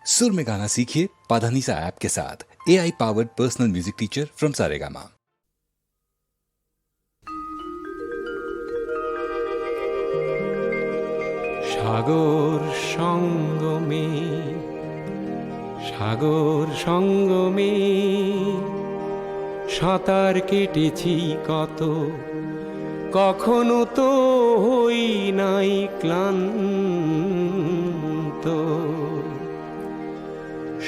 सुर में गाना सीखिए पाधानीसा ऐप के साथ। AI powered personal music teacher from Saregama. সাগর সঙ্গমে, সাগর সঙ্গমে সাঁতার কেটেছি কত, কখনো তো হই নাই ক্লান্ত।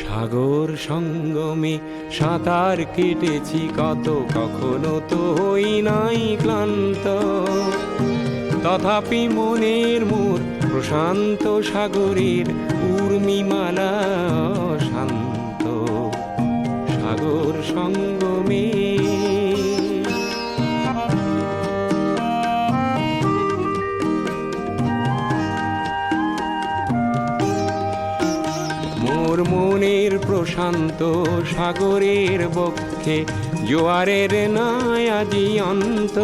সাগর সঙ্গমে সাঁতার কেটেছি কত, কখনো তো হই নাই ক্লান্ত। তথাপি মনের মোর প্রশান্ত সাগরের উর্মিমালা শান্ত। সাগর সঙ্গমে মোর মনের প্রশান্ত সাগরের বক্ষে জোয়ারের নাই আজি অন্ত।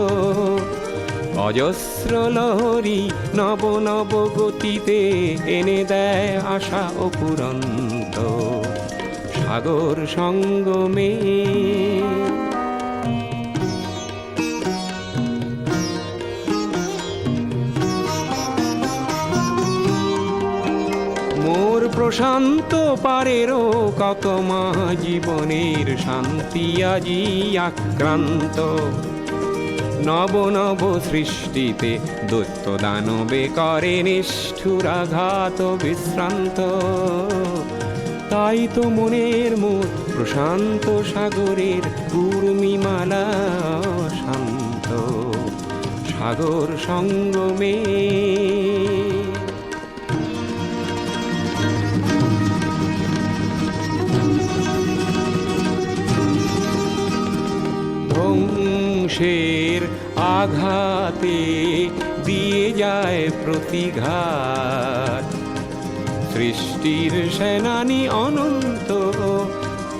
অজস্র লহরী নব নব গতিতে এনে দেয় আশা অপুরন্ত। সাগর সঙ্গমে মোর প্রশান্ত পারেরও কত মা জীবনের শান্তি আজি আক্রান্ত। নব নব সৃষ্টিতে দৈত্য দানবে করে নিষ্ঠুরাঘাত বিশ্রান্ত। তাই তো মনের মোর প্রশান্ত সাগরের উর্মিমালা শান্ত। সাগর সঙ্গমে ধ্বংসের আঘাতে দিয়ে যায় প্রতিঘাত। সৃষ্টির সেনানি অনন্ত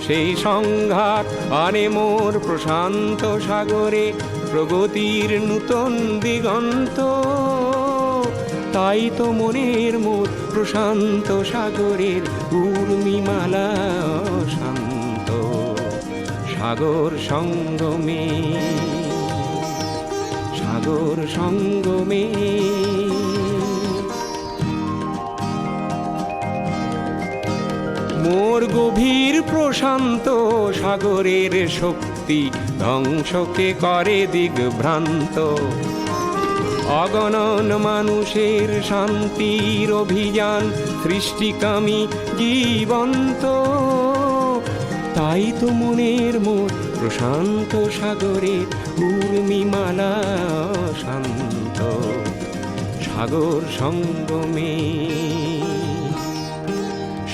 সেই সংঘাত আনে মোর প্রশান্ত সাগরে প্রগতির নূতন দিগন্ত। তাই তো মনের মোর প্রশান্ত সাগরের উর্মিমালা শান্ত। সাগর সঙ্গমে, সাগর সঙ্গমে মোর গভীর প্রশান্ত সাগরের শক্তি ধ্বংসকে করে দিগ্ভ্রান্ত। অগণন মানুষের শান্তির অভিযান সৃষ্টিকামী জীবন্ত। তাই তো মনের মোর প্রশান্ত সাগরের উর্মিমালা শান্ত। সাগর সঙ্গমে,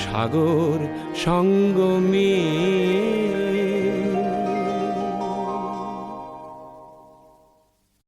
সাগর সঙ্গমে।